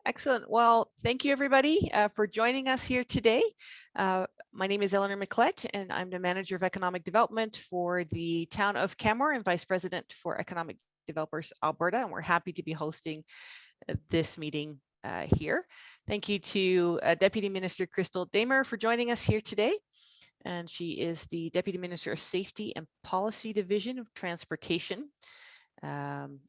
Excellent. Well, thank you everybody for joining us here today. My name is Eleanor McClett and I'm the Manager of Economic Development for the town of Canmore and Vice President for Economic Developers Alberta, and we're happy to be hosting this meeting here. Thank you to Deputy Minister Crystal Damer for joining us here today. And she is the Deputy Minister of Safety and Policy Division of Transportation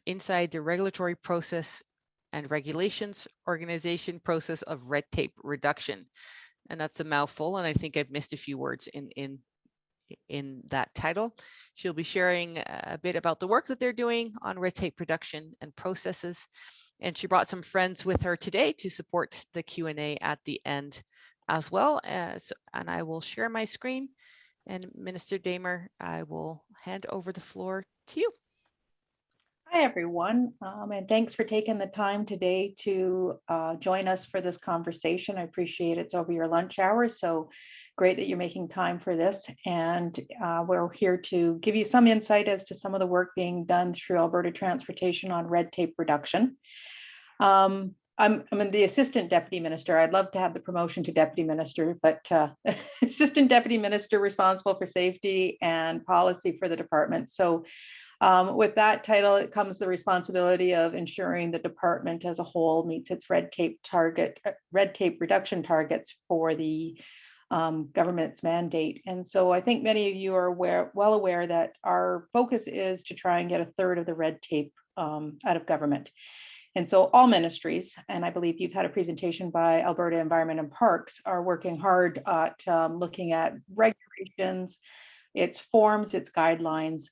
inside the regulatory process and regulations organization process of red tape reduction. And that's a mouthful, and I think I've missed a few words in that title. She'll be sharing a bit about the work that they're doing on red tape reduction and processes. And she brought some friends with her today to support the Q&A at the end as well. And I will share my screen. And Minister Damer, I will hand over the floor to you. Hi, everyone, and thanks for taking the time today to join us for this conversation. I appreciate it's over your lunch hour, so great that you're making time for this. And we're here to give you some insight as to some of the work being done through Alberta Transportation on red tape reduction. I'm the Assistant Deputy Minister. I'd love to have the promotion to Deputy Minister, but Assistant Deputy Minister responsible for safety and policy for the department. So with that title, it comes the responsibility of ensuring the department as a whole meets its red tape reduction targets for the government's mandate. And so I think many of you are well aware that our focus is to try and get a third of the red tape out of government. And so all ministries, and I believe you've had a presentation by Alberta Environment and Parks, are working hard at looking at regulations, its forms, its guidelines,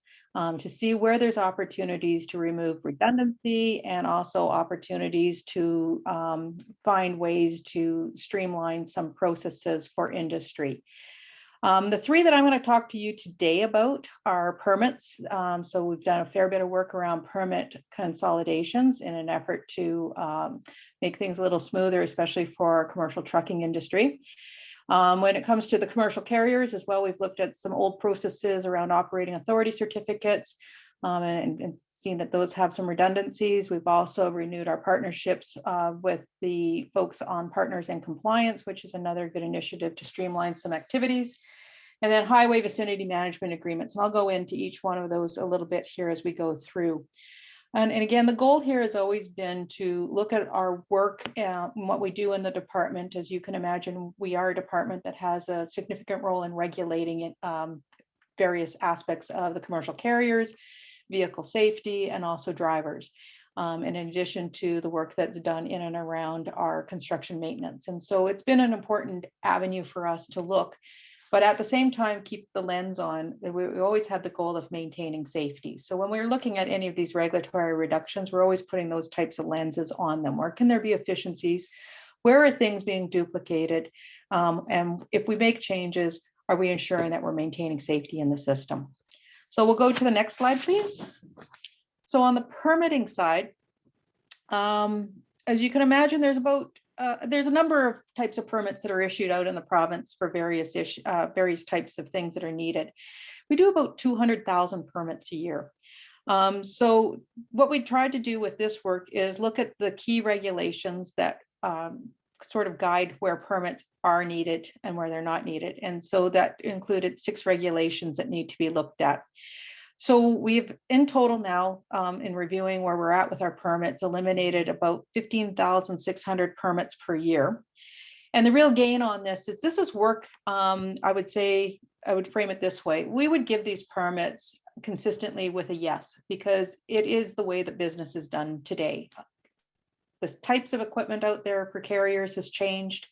to see where there's opportunities to remove redundancy and also opportunities to find ways to streamline some processes for industry. The three that I'm going to talk to you today about are permits. So we've done a fair bit of work around permit consolidations in an effort to make things a little smoother, especially for our commercial trucking industry. When it comes to the commercial carriers as well, we've looked at some old processes around operating authority certificates and seen that those have some redundancies. We've also renewed our partnerships with the folks on Partners in Compliance, which is another good initiative to streamline some activities. And then highway vicinity management agreements. And I'll go into each one of those a little bit here as we go through. And again, the goal here has always been to look at our work and what we do in the department. As you can imagine, we are a department that has a significant role in regulating various aspects of the commercial carriers, vehicle safety, and also drivers, in addition to the work that's done in and around our construction maintenance. And so it's been an important avenue for us to look, but at the same time, keep the lens on. We always had the goal of maintaining safety. So when we're looking at any of these regulatory reductions, we're always putting those types of lenses on them. Where can there be efficiencies? Where are things being duplicated? And if we make changes, are we ensuring that we're maintaining safety in the system? So we'll go to the next slide, please. So on the permitting side, as you can imagine, there's a number of types of permits that are issued out in the province for various types of things that are needed. We do about 200,000 permits a year. So what we tried to do with this work is look at the key regulations that sort of guide where permits are needed and where they're not needed. And so that included 6 regulations that need to be looked at. So we've in total now, in reviewing where we're at with our permits, eliminated about 15,600 permits per year. And the real gain on this is work, I would say, I would frame it this way. We would give these permits consistently with a yes, because it is the way that business is done today. The types of equipment out there for carriers has changed.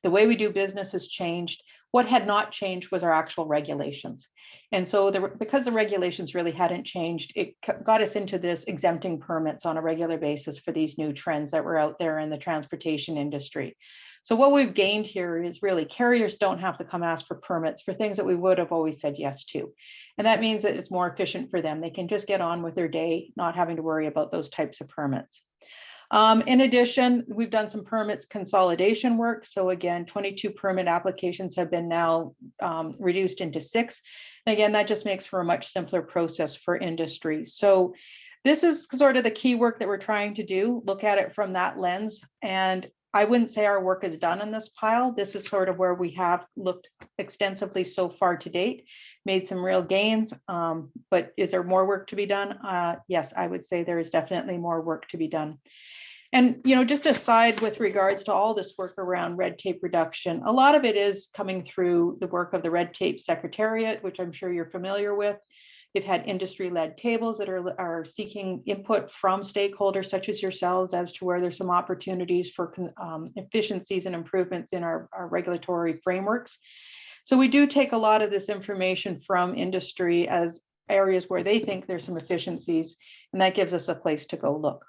The way we do business has changed. What had not changed was our actual regulations. And so because the regulations really hadn't changed, it got us into this exempting permits on a regular basis for these new trends that were out there in the transportation industry. So what we've gained here is really carriers don't have to come ask for permits for things that we would have always said yes to. And that means that it's more efficient for them. They can just get on with their day, not having to worry about those types of permits. In addition, we've done some permits consolidation work. So again, 22 permit applications have been now reduced into 6. And again, that just makes for a much simpler process for industry. So This is sort of the key work that we're trying to do, look at it from that lens. And I wouldn't say our work is done in this pile. This is sort of where we have looked extensively so far to date, made some real gains. But is there more work to be done? Yes, I would say there is definitely more work to be done. And, you know, just aside with regards to all this work around red tape reduction, a lot of it is coming through the work of the Red Tape Secretariat, which I'm sure you're familiar with. They've had industry-led tables that are seeking input from stakeholders such as yourselves as to where there's some opportunities for efficiencies and improvements in our regulatory frameworks. So we do take a lot of this information from industry as areas where they think there's some efficiencies, and that gives us a place to go look.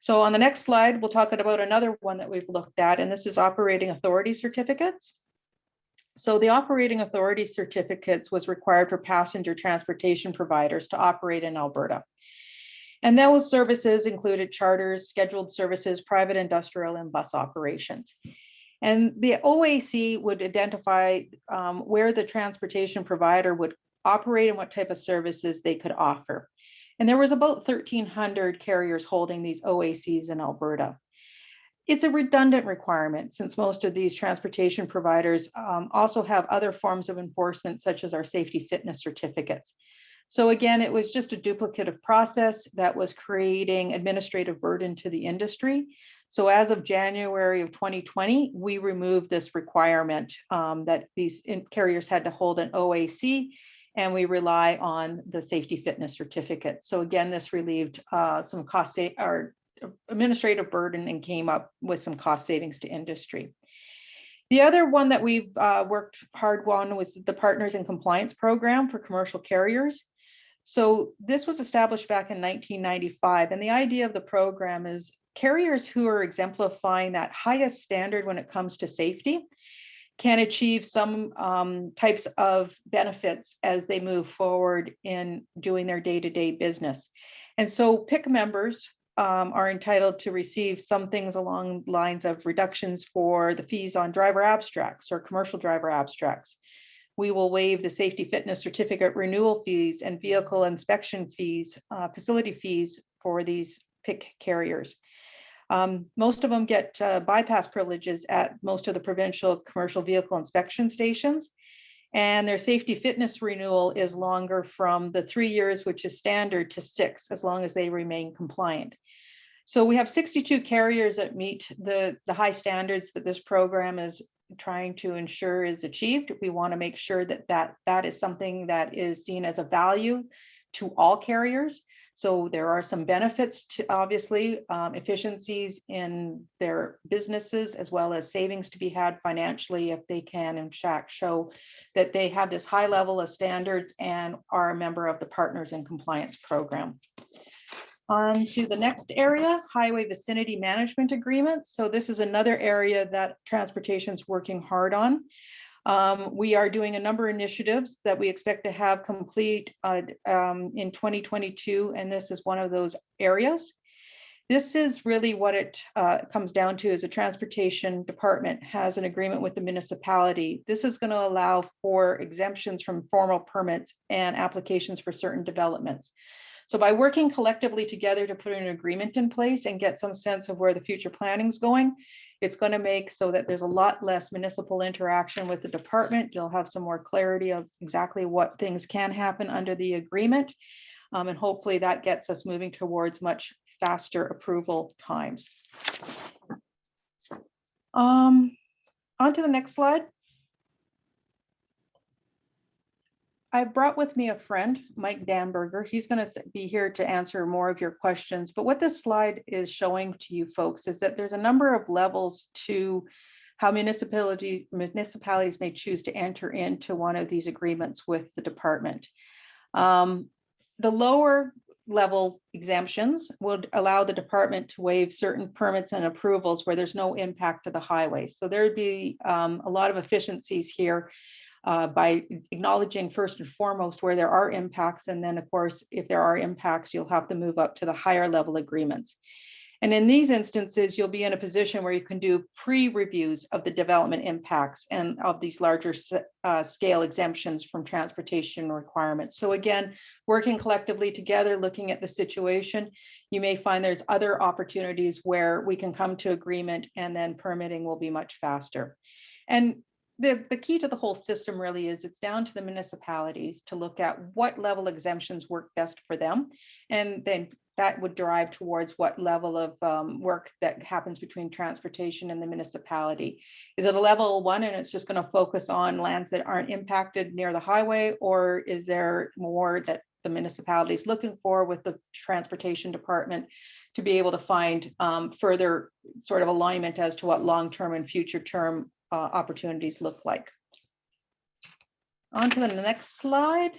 So on the next slide, we'll talk about another one that we've looked at, and this is operating authority certificates. So the operating authority certificates was required for passenger transportation providers to operate in Alberta. And those services included charters, scheduled services, private industrial, and bus operations. And the OAC would identify where the transportation provider would operate and what type of services they could offer. And there was about 1,300 carriers holding these OACs in Alberta. It's a redundant requirement since most of these transportation providers also have other forms of enforcement, such as our safety fitness certificates. So again, it was just a duplicative process that was creating administrative burden to the industry. So as of January of 2020, we removed this requirement that these carriers had to hold an OAC, and we rely on the safety fitness certificate. So again, this relieved some cost or administrative burden and came up with some cost savings to industry. The other one that we've worked hard on was the Partners in Compliance program for commercial carriers. So this was established back in 1995, and the idea of the program is carriers who are exemplifying that highest standard when it comes to safety can achieve some types of benefits as they move forward in doing their day-to-day business. And so PIC members are entitled to receive some things along the lines of reductions for the fees on driver abstracts or commercial driver abstracts. We will waive the safety fitness certificate renewal fees and vehicle inspection fees, facility fees for these PIC carriers. Most of them get bypass privileges at most of the provincial commercial vehicle inspection stations. And their safety fitness renewal is longer from the 3 years, which is standard, to 6, as long as they remain compliant. So we have 62 carriers that meet the high standards that this program is trying to ensure is achieved. We want to make sure that is something that is seen as a value to all carriers. So there are some benefits to, obviously, efficiencies in their businesses, as well as savings to be had financially if they can, in fact, show that they have this high level of standards and are a member of the Partners in Compliance program. On to the next area, highway vicinity management agreements. So this is another area that transportation is working hard on. We are doing a number of initiatives that we expect to have complete in 2022, and this is one of those areas. This is really what it comes down to, is a transportation department has an agreement with the municipality. This is going to allow for exemptions from formal permits and applications for certain developments. So by working collectively together to put an agreement in place and get some sense of where the future planning is going, it's going to make so that there's a lot less municipal interaction with the department. You'll have some more clarity of exactly what things can happen under the agreement. And hopefully that gets us moving towards much faster approval times. On to the next slide. I brought with me a friend, Mike Danberger. He's going to be here to answer more of your questions. But what this slide is showing to you folks is that there's a number of levels to how municipalities may choose to enter into one of these agreements with the department. The lower level exemptions would allow the department to waive certain permits and approvals where there's no impact to the highway. So there would be a lot of efficiencies here. By acknowledging first and foremost where there are impacts, and then of course, if there are impacts, you'll have to move up to the higher level agreements. And in these instances, you'll be in a position where you can do pre-reviews of the development impacts and of these larger scale exemptions from transportation requirements. So again, working collectively together, looking at the situation, you may find there's other opportunities where we can come to agreement and then permitting will be much faster. And the key to the whole system really is it's down to the municipalities to look at what level exemptions work best for them. And then that would drive towards what level of work that happens between transportation and the municipality. Is it a level 1 and it's just going to focus on lands that aren't impacted near the highway, or is there more that the municipality is looking for with the transportation department to be able to find further sort of alignment as to what long-term and future term opportunities look like? On to the next slide.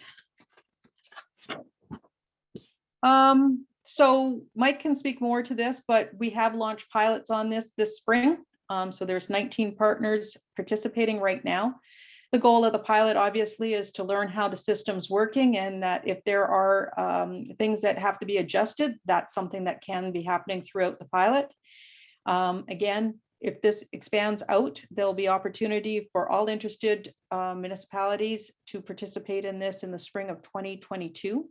So Mike can speak more to this, but we have launched pilots on this spring. So there's 19 partners participating right now. The goal of the pilot obviously is to learn how the system's working, and that if there are things that have to be adjusted, that's something that can be happening throughout the pilot. Again, if this expands out, there'll be opportunity for all interested municipalities to participate in this in the spring of 2022.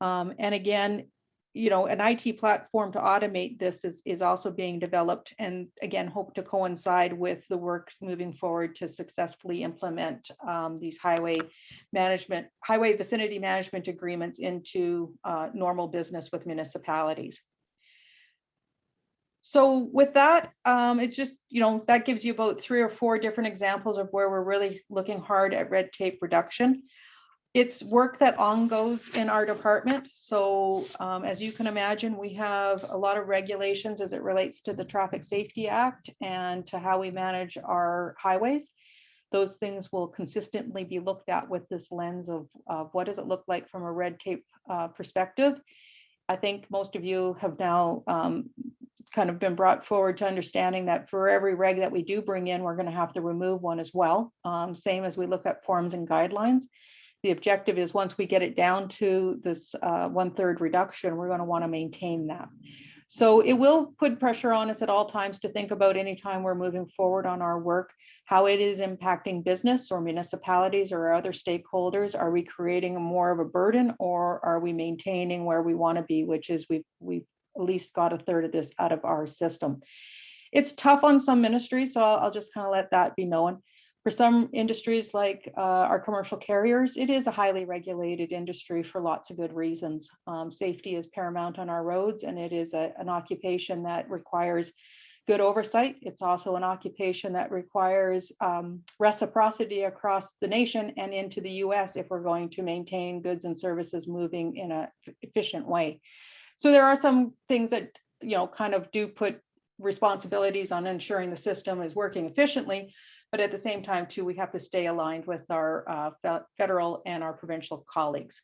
And again, you know, an IT platform to automate this is also being developed, and again, hope to coincide with the work moving forward to successfully implement these highway vicinity management agreements into normal business with municipalities. So with that, it's just, you know, that gives you about 3 or 4 different examples of where we're really looking hard at red tape reduction. It's work that ongoes in our department. So as you can imagine, we have a lot of regulations as it relates to the Traffic Safety Act and to how we manage our highways. Those things will consistently be looked at with this lens of what does it look like from a red tape perspective. I think most of you have now kind of been brought forward to understanding that for every reg that we do bring in, we're going to have to remove one as well. Same as we look at forms and guidelines. The objective is once we get it down to this 1/3 reduction, we're going to want to maintain that. So it will put pressure on us at all times to think about any time we're moving forward on our work, how it is impacting business or municipalities or other stakeholders. Are we creating more of a burden, or are we maintaining where we want to be, which is we've at least got 1/3 of this out of our system. It's tough on some ministries, so I'll just kind of let that be known. For some industries like our commercial carriers, it is a highly regulated industry for lots of good reasons. Safety is paramount on our roads, and it is an occupation that requires good oversight. It's also an occupation that requires reciprocity across the nation and into the US if we're going to maintain goods and services moving in an efficient way. So there are some things that, you know, kind of do put responsibilities on ensuring the system is working efficiently. But at the same time, too, we have to stay aligned with our federal and our provincial colleagues.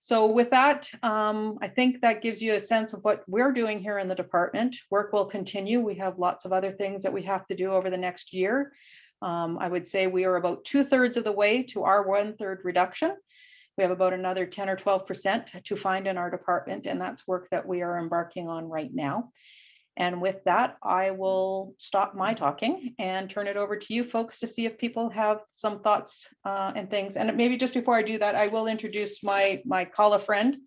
So with that, I think that gives you a sense of what we're doing here in the department. Work will continue. We have lots of other things that we have to do over the next year. I would say we are about 2/3 of the way to our 1/3 reduction. We have about another 10 or 12% to find in our department, and that's work that we are embarking on right now. And with that, I will stop my talking and turn it over to you folks to see if people have some thoughts and things. And maybe just before I do that, I will introduce my call friend.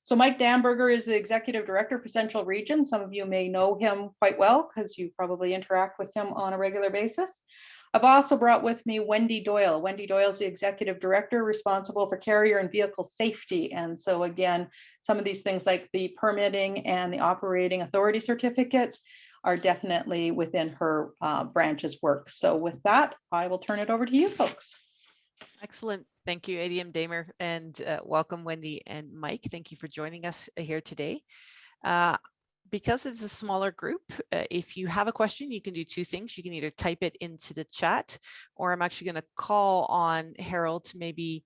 So Mike Damberger is the Executive Director for Central Region. Some of you may know him quite well because you probably interact with him on a regular basis. I've also brought with me Wendy Doyle. Wendy Doyle is the Executive Director responsible for carrier and vehicle safety. And so again, some of these things like the permitting and the operating authority certificates are definitely within her branch's work. So with that, I will turn it over to you folks. Excellent. Thank you, ADM Damer, and welcome, Wendy and Mike. Thank you for joining us here today. Because it's a smaller group, if you have a question, you can do 2 things. You can either type it into the chat, or I'm actually going to call on Harold to maybe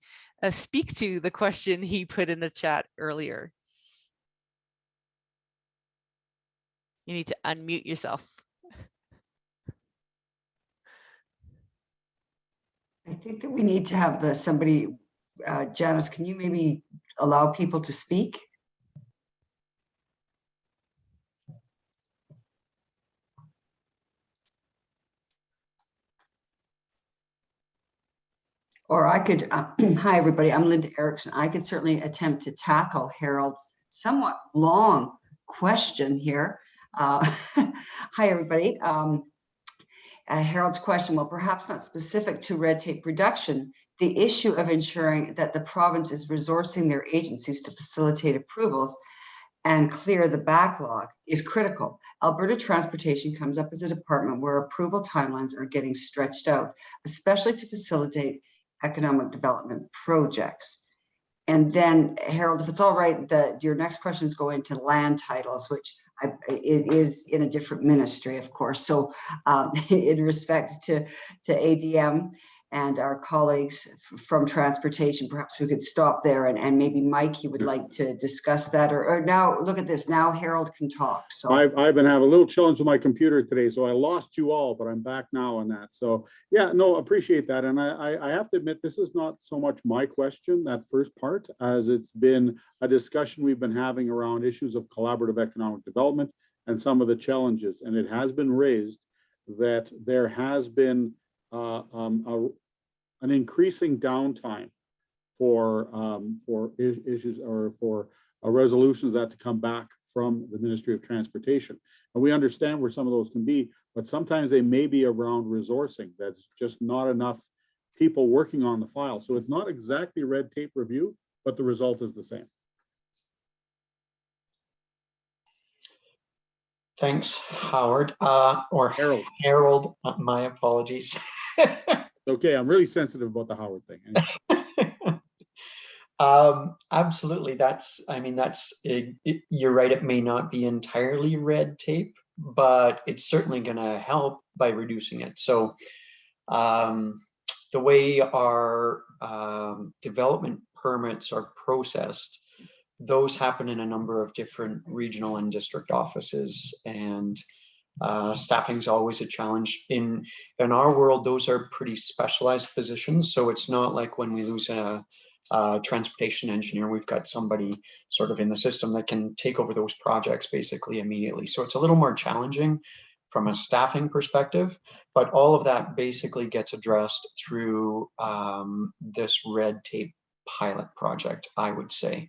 speak to the question he put in the chat earlier. You need to unmute yourself. I think that we need to have somebody, Janice, can you maybe allow people to speak? Or I could, hi, everybody, I'm Linda Erickson. I could certainly attempt to tackle Harold's somewhat long question here. Hi, everybody. Harold's question, well, perhaps not specific to red tape reduction, the issue of ensuring that the province is resourcing their agencies to facilitate approvals and clear the backlog is critical. Alberta Transportation comes up as a department where approval timelines are getting stretched out, especially to facilitate economic development projects. And then, Harold, if it's all right, your next question is going to land titles, which it is in a different ministry, of course. So in respect to ADM and our colleagues from transportation, perhaps we could stop there, and maybe Mike, you would like to discuss that, or now look at this, now Harold can talk. So I've been having a little challenge with my computer today, so I lost you all, but I'm back now on that. So yeah, no, appreciate that. And I have to admit, this is not so much my question, that first part, as it's been a discussion we've been having around issues of collaborative economic development and some of the challenges. And it has been raised that there has been an increasing downtime for issues or for resolutions that to come back from the Ministry of Transportation. And we understand where some of those can be, but sometimes they may be around resourcing. That's just not enough people working on the file. So it's not exactly red tape review, but the result is the same. Thanks, Howard, or Harold. Harold, my apologies. Okay, I'm really sensitive about the Howard thing. Absolutely, you're right, it may not be entirely red tape, but it's certainly going to help by reducing it. So the way our development permits are processed, those happen in a number of different regional and district offices, and staffing is always a challenge. In our world, those are pretty specialized positions, so it's not like when we lose a transportation engineer, we've got somebody sort of in the system that can take over those projects basically immediately. So it's a little more challenging from a staffing perspective, but all of that basically gets addressed through this red tape pilot project, I would say.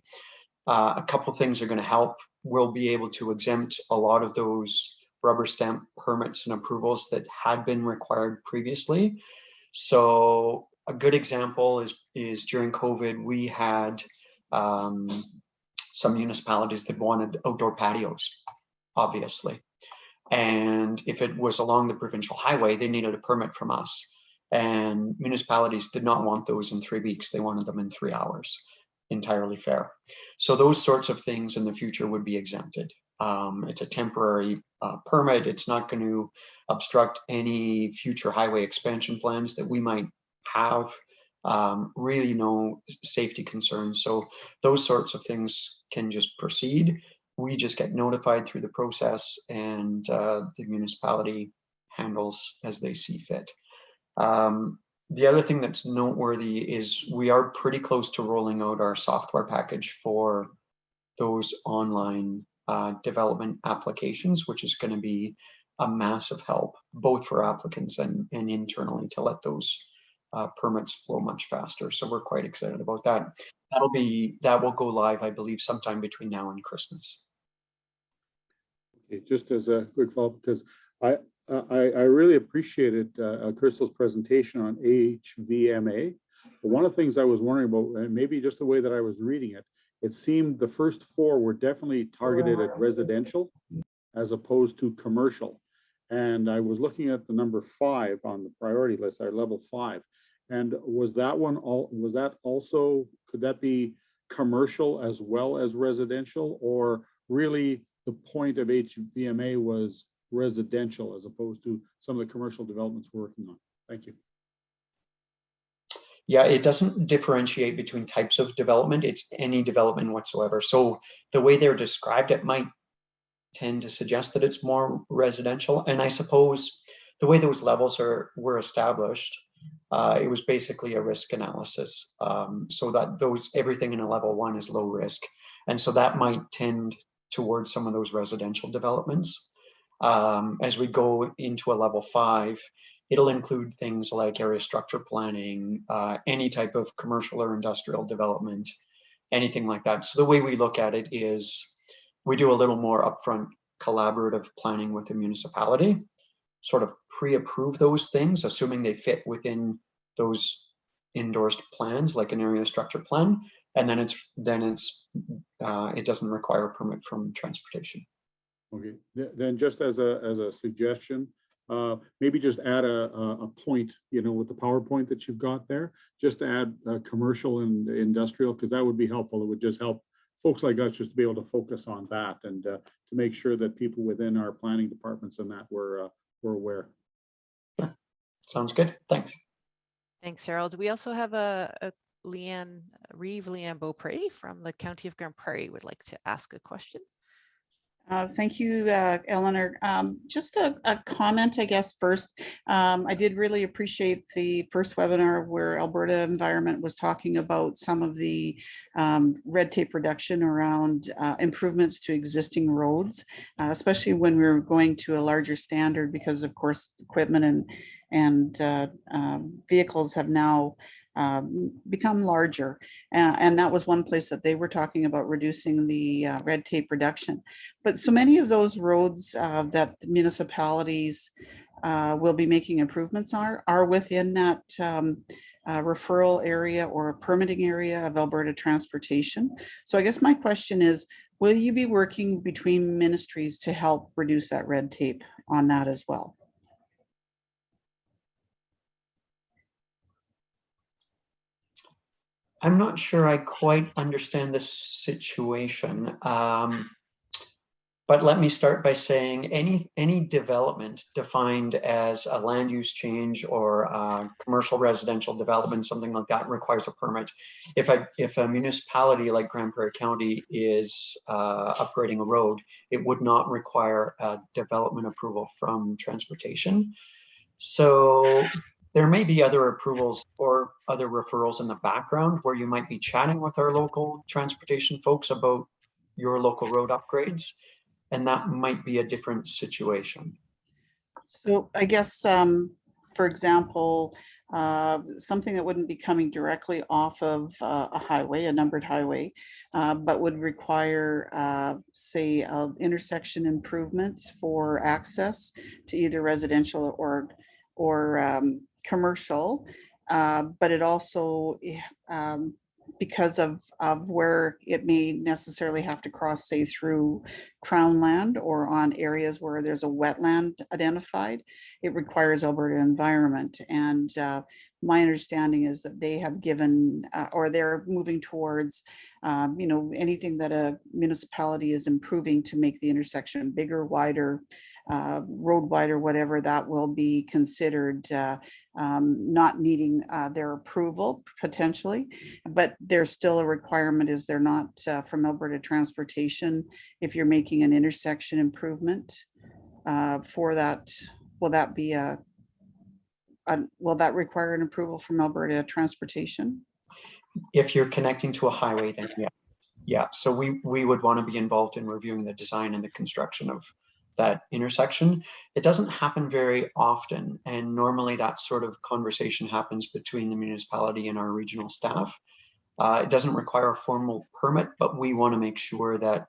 A couple things are going to help. We'll be able to exempt a lot of those rubber stamp permits and approvals that had been required previously. So a good example is during COVID, we had some municipalities that wanted outdoor patios, obviously. And if it was along the provincial highway, they needed a permit from us. And municipalities did not want those in 3 weeks. They wanted them in 3 hours. Entirely fair. So those sorts of things in the future would be exempted. It's a temporary permit. It's not going to obstruct any future highway expansion plans that we might have. Really no safety concerns. So those sorts of things can just proceed. We just get notified through the process, and the municipality handles as they see fit. The other thing that's noteworthy is we are pretty close to rolling out our software package for those online development applications, which is going to be a massive help, both for applicants and internally, to let those permits flow much faster. So we're quite excited about that. That will go live, I believe, sometime between now and Christmas. Okay, just as a quick follow-up, because I really appreciated Crystal's presentation on HVMA. But one of the things I was wondering about, and maybe just the way that I was reading it, it seemed the first 4 were definitely targeted at residential as opposed to commercial. And I was looking at the number 5 on the priority list, our level 5. And was that also, could that be commercial as well as residential, or really the point of HVMA was residential as opposed to some of the commercial developments we're working on? Thank you. Yeah, it doesn't differentiate between types of development. It's any development whatsoever. So the way they're described, it might tend to suggest that it's more residential. And I suppose the way those levels were established, it was basically a risk analysis. So that everything in a level 1 is low risk. And so that might tend towards some of those residential developments. As we go into a level 5, It'll include things like area structure planning, any type of commercial or industrial development, anything like that. So the way we look at it is we do a little more upfront collaborative planning with the municipality, sort of pre-approve those things, assuming they fit within those endorsed plans, like an area structure plan, and then it doesn't require a permit from transportation. Okay, then just as a suggestion, maybe just add a point, with the PowerPoint that you've got there, just to add commercial and industrial, because that would be helpful. It would just help folks like us just to be able to focus on that, and to make sure that people within our planning departments and that were aware. Sounds good. Thanks. Thanks, Harold. We also have a Leanne Beaupré from the County of Grand Prairie would like to ask a question. Thank you, Eleanor. Just a comment, I guess, first. I did really appreciate the first webinar where Alberta Environment was talking about some of the red tape reduction around improvements to existing roads, especially when we're going to a larger standard, because of course equipment and vehicles have now become larger. And that was one place that they were talking about reducing the red tape reduction. But so many of those roads that the municipalities will be making improvements are within that referral area or permitting area of Alberta Transportation. So I guess my question is, will you be working between ministries to help reduce that red tape on that as well? I'm not sure I quite understand this situation, but let me start by saying any development defined as a land use change or commercial residential development, something like that, requires a permit. If a municipality like Grand Prairie County is upgrading a road, it would not require a development approval from transportation. So there may be other approvals or other referrals in the background where you might be chatting with our local transportation folks about your local road upgrades, and that might be a different situation. So I guess, for example, something that wouldn't be coming directly off of a highway, a numbered highway, but would require, say, intersection improvements for access to either residential or commercial, but it also, because of where it may necessarily have to cross, say, through Crown land or on areas where there's a wetland identified, it requires Alberta Environment. And my understanding is that they have given, or they're moving towards, anything that a municipality is improving to make the intersection bigger, wider, road wider, whatever, that will be considered not needing their approval potentially, but there's still a requirement, is there not, from Alberta Transportation, if you're making an intersection improvement for that, will that be will that require an approval from Alberta Transportation? If you're connecting to a highway, then yeah. So we would want to be involved in reviewing the design and the construction of that intersection. It doesn't happen very often, and normally that sort of conversation happens between the municipality and our regional staff. It doesn't require a formal permit, but we want to make sure that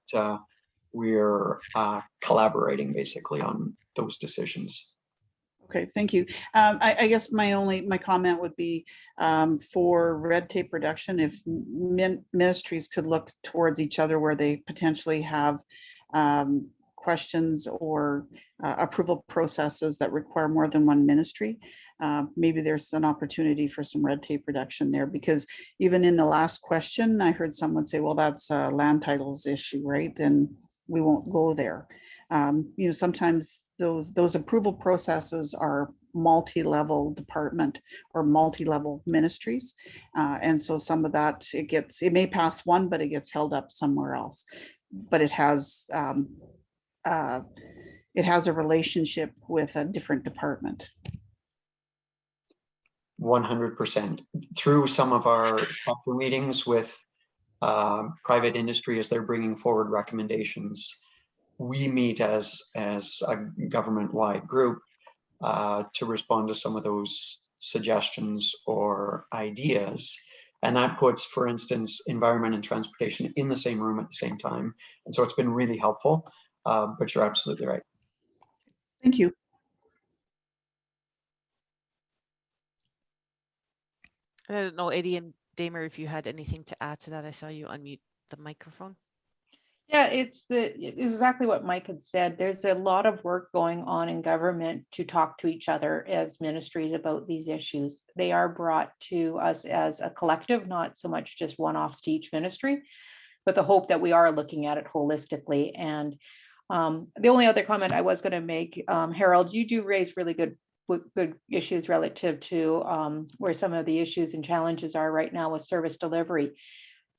we're collaborating basically on those decisions. Okay, thank you. I guess my comment would be for red tape reduction, if ministries could look towards each other where they potentially have questions or approval processes that require more than one ministry. Maybe there's an opportunity for some red tape reduction there, because even in the last question, I heard someone say, well, that's a land titles issue, right? And we won't go there. Sometimes those approval processes are multi-level department or multi-level ministries. And so some of that, it may pass one, but it gets held up somewhere else. But it has a relationship with a different department. 100%. Through some of our chapter meetings with private industry as they're bringing forward recommendations, we meet as a government-wide group to respond to some of those suggestions or ideas. And that puts, for instance, environment and transportation in the same room at the same time. And so it's been really helpful, but you're absolutely right. Thank you. I don't know, Eddie and Damer, if you had anything to add to that. I saw you unmute the microphone. Yeah, it's exactly what Mike had said. There's a lot of work going on in government to talk to each other as ministries about these issues. They are brought to us as a collective, not so much just one-offs to each ministry, but the hope that we are looking at it holistically. And the only other comment I was going to make, Harold, you do raise really good issues relative to where some of the issues and challenges are right now with service delivery.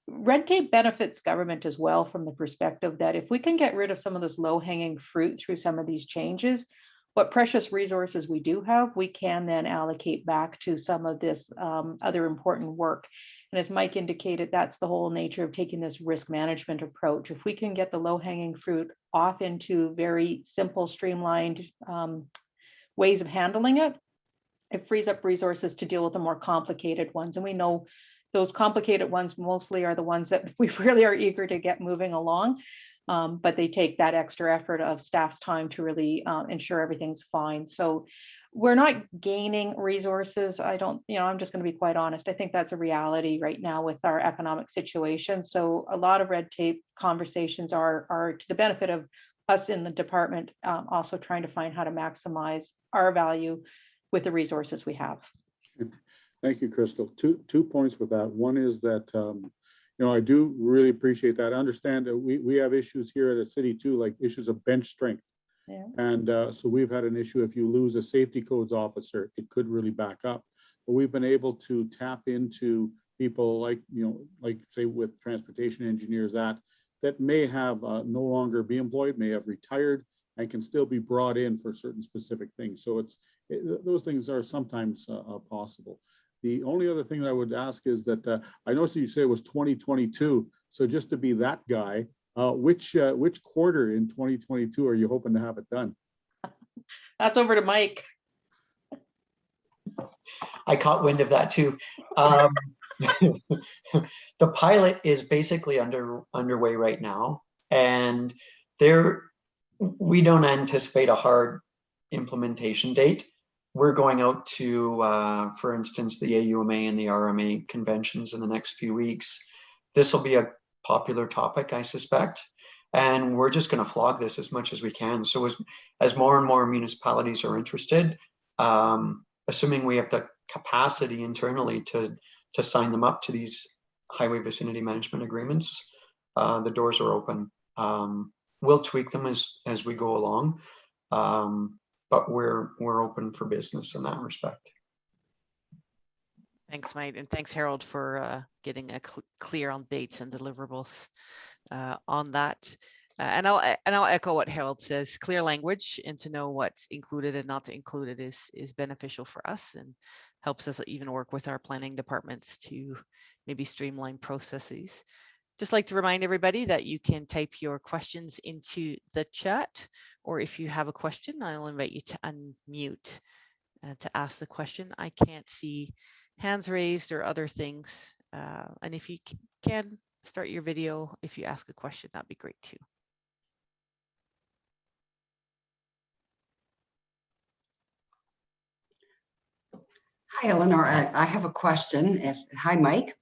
Red tape benefits government as well, from the perspective that if we can get rid of some of this low-hanging fruit through some of these changes, what precious resources we do have, we can then allocate back to some of this other important work. And as Mike indicated, that's the whole nature of taking this risk management approach. If we can get the low-hanging fruit off into very simple, streamlined ways of handling it, it frees up resources to deal with the more complicated ones. And we know those complicated ones mostly are the ones that we really are eager to get moving along, but they take that extra effort of staff's time to really ensure everything's fine. So we're not gaining resources. I'm just going to be quite honest. I think that's a reality right now with our economic situation. So a lot of red tape conversations are to the benefit of us in the department, also trying to find how to maximize our value with the resources we have. Thank you, Crystal. Two points with that. One is that, I do really appreciate that. I understand that we have issues here at the city too, like issues of bench strength. Yeah. And so we've had an issue. If you lose a safety codes officer, it could really back up. But we've been able to tap into people like say with transportation engineers that may have no longer be employed, may have retired, and can still be brought in for certain specific things. So those things are sometimes possible. The only other thing that I would ask is that I noticed you say it was 2022. So just to be that guy, which quarter in 2022 are you hoping to have it done? That's over to Mike. I caught wind of that too. The pilot is basically underway right now, and we don't anticipate a hard implementation date. We're going out to, for instance, the AUMA and the RMA conventions in the next few weeks. This will be a popular topic, I suspect, and we're just going to flog this as much as we can. So as more and more municipalities are interested, assuming we have the capacity internally to sign them up to these highway vicinity management agreements, the doors are open. We'll tweak them as we go along, but we're open for business in that respect. Thanks, Mike, and thanks, Harold, for getting clear on dates and deliverables on that. And I'll echo what Harold says. Clear language and to know what's included and not included is beneficial for us and helps us even work with our planning departments to maybe streamline processes. Just like to remind everybody that you can type your questions into the chat, or if you have a question, I'll invite you to unmute to ask the question. I can't see hands raised or other things. And if you can start your video, if you ask a question, that'd be great too. Hi, Eleanor. I have a question. Hi, Mike.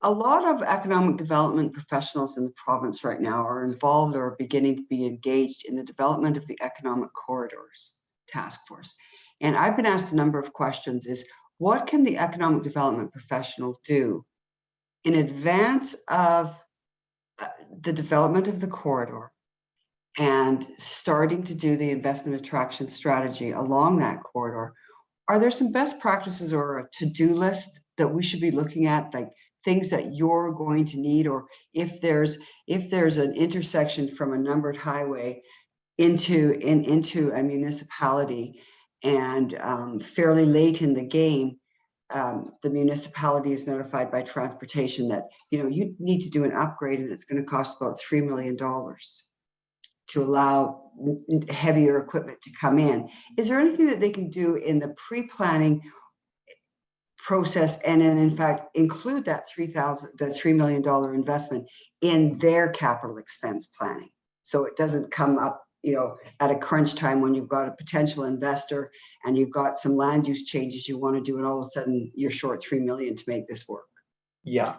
A lot of economic development professionals in the province right now are involved or beginning to be engaged in the development of the Economic Corridors Task Force. And I've been asked a number of questions is, what can the economic development professional do in advance of the development of the corridor and starting to do the investment attraction strategy along that corridor? Are there some best practices or a to-do list that we should be looking at, like things that you're going to need, or if there's an intersection from a numbered highway into a municipality and fairly late in the game, the municipality is notified by transportation that you need to do an upgrade and it's going to cost about $3 million to allow heavier equipment to come in. Is there anything that they can do in the pre-planning process and then in fact include that $3 million investment in their capital expense planning, so it doesn't come up, you know, at a crunch time when you've got a potential investor and you've got some land use changes you want to do, and all of a sudden you're short $3 million to make this work? Yeah,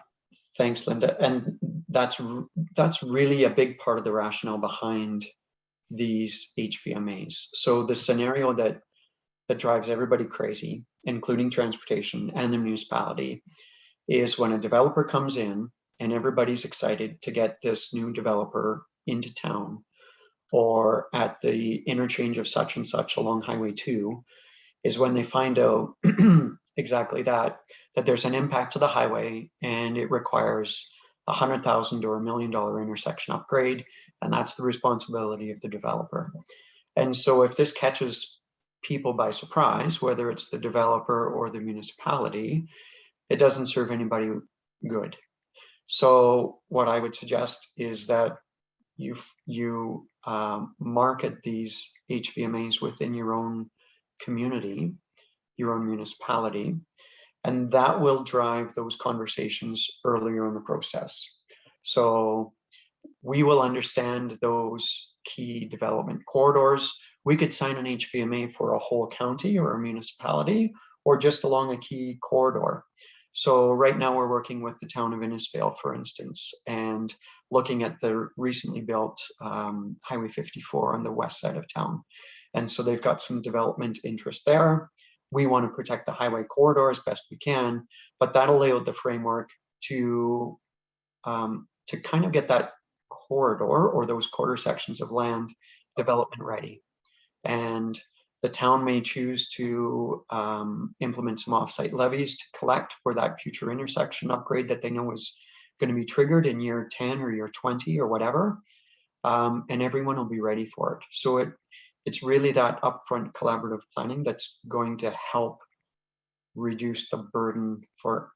thanks, Linda. And that's really a big part of the rationale behind these HVMAs. So the scenario that drives everybody crazy, including transportation and the municipality, is when a developer comes in and everybody's excited to get this new developer into town, or at the interchange of such and such along Highway 2, is when they find out exactly that there's an impact to the highway and it requires $100,000 or $1 million intersection upgrade, and that's the responsibility of the developer. And so if this catches people by surprise, whether it's the developer or the municipality, it doesn't serve anybody good. So what I would suggest is that you market these HVMAs within your own community, your own municipality, and that will drive those conversations earlier in the process. So we will understand those key development corridors. We could sign an HVMA for a whole county or a municipality, or just along a key corridor. So right now we're working with the town of Innisfail, for instance, and looking at the recently built Highway 54 on the west side of town. And so they've got some development interest there. We want to protect the highway corridor as best we can, but that'll lay out the framework to kind of get that corridor or those quarter sections of land development ready. And the town may choose to implement some offsite levies to collect for that future intersection upgrade that they know is going to be triggered in year 10 or year 20 or whatever. And everyone will be ready for it. So it's really that upfront collaborative planning that's going to help reduce the burden for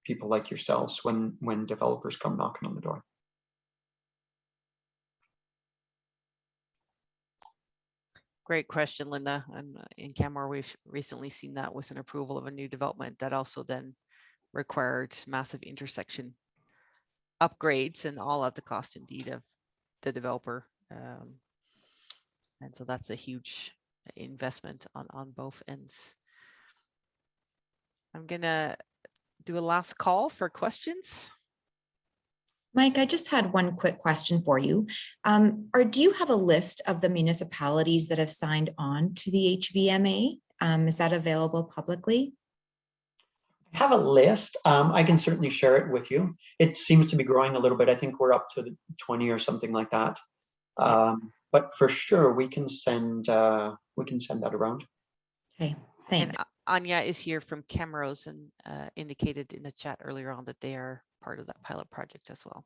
people like yourselves when developers come knocking on the door. Great question, Linda. And in Canmore, we've recently seen that with an approval of a new development that also then required massive intersection upgrades, and all at the cost indeed of the developer. And so that's a huge investment on both ends. I'm gonna do a last call for questions. Mike, I just had one quick question for you. Or do you have a list of the municipalities that have signed on to the HVMA? Is that available publicly? I have a list. I can certainly share it with you. It seems to be growing a little bit. I think we're up to the 20 or something like that. But for sure, we can send that around. Okay, thanks. And Anya is here from Camrose and indicated in the chat earlier on that they are part of that pilot project as well.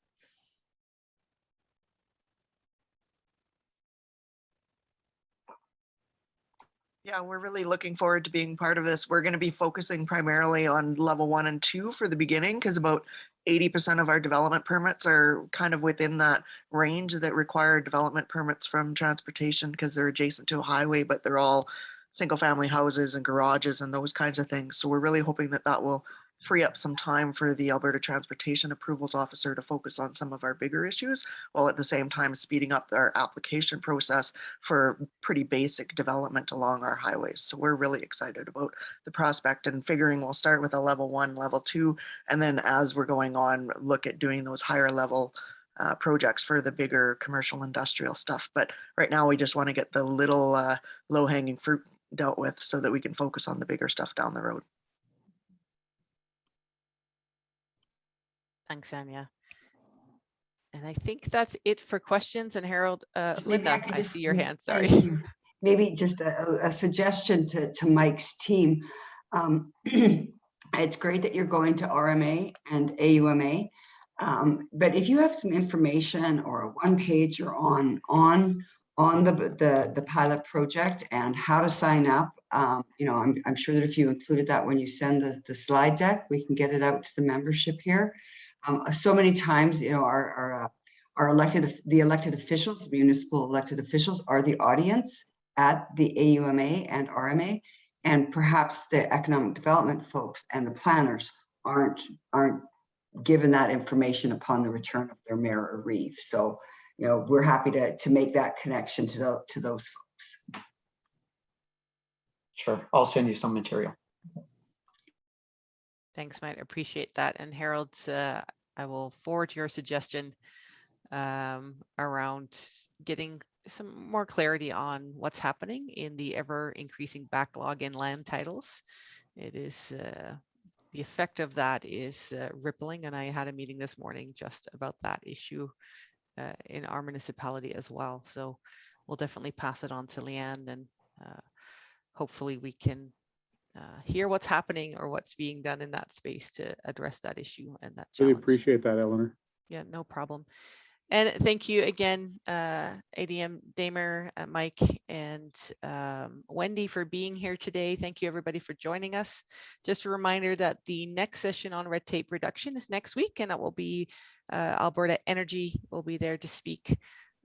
Yeah, we're really looking forward to being part of this. We're going to be focusing primarily on level 1 and 2 for the beginning, because about 80% of our development permits are kind of within that range that require development permits from transportation because they're adjacent to a highway, but they're all single family houses and garages and those kinds of things. So we're really hoping that that will free up some time for the Alberta Transportation Approvals Officer to focus on some of our bigger issues, while at the same time speeding up our application process for pretty basic development along our highways. So we're really excited about the prospect and figuring we'll start with a level 1, level 2, and then as we're going on, look at doing those higher level projects for the bigger commercial industrial stuff. But right now we just want to get the little low hanging fruit dealt with so that we can focus on the bigger stuff down the road. Thanks, Anya. And I think that's it for questions. And Harold, Linda, I see your hand, sorry. Thank you. Maybe just a suggestion to Mike's team. It's great that you're going to RMA and AUMA, but if you have some information or a one-pager on the pilot project and how to sign up, you know, I'm sure that if you included that when you send the slide deck, we can get it out to the membership here. So many times, you know, our the elected officials, the municipal elected officials are the audience at the AUMA and RMA, and perhaps the economic development folks and the planners aren't given that information upon the return of their mayor or reeve. So, you know, we're happy to make that connection to those folks. Sure, I'll send you some material. Thanks, Mike. I appreciate that. And Harold, I will forward your suggestion around getting some more clarity on what's happening in the ever increasing backlog in land titles. It is the effect of that is rippling, and I had a meeting this morning just about that issue in our municipality as well. So we'll definitely pass it on to Leanne, and hopefully we can hear what's happening or what's being done in that space to address that issue and that Really challenge. appreciate that, Eleanor. Yeah, no problem. And thank you again, ADM Damer, Mike, and Wendy for being here today. Thank you everybody for joining us. Just a reminder that the next session on red tape reduction is next week, and it will be Alberta Energy will be there to speak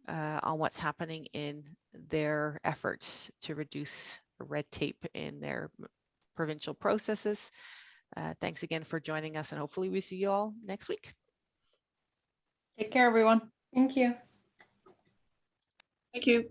on what's happening in their efforts to reduce red tape in their provincial processes. Thanks again for joining us, and hopefully we see you all next week. Take care, everyone. Thank you. Thank you.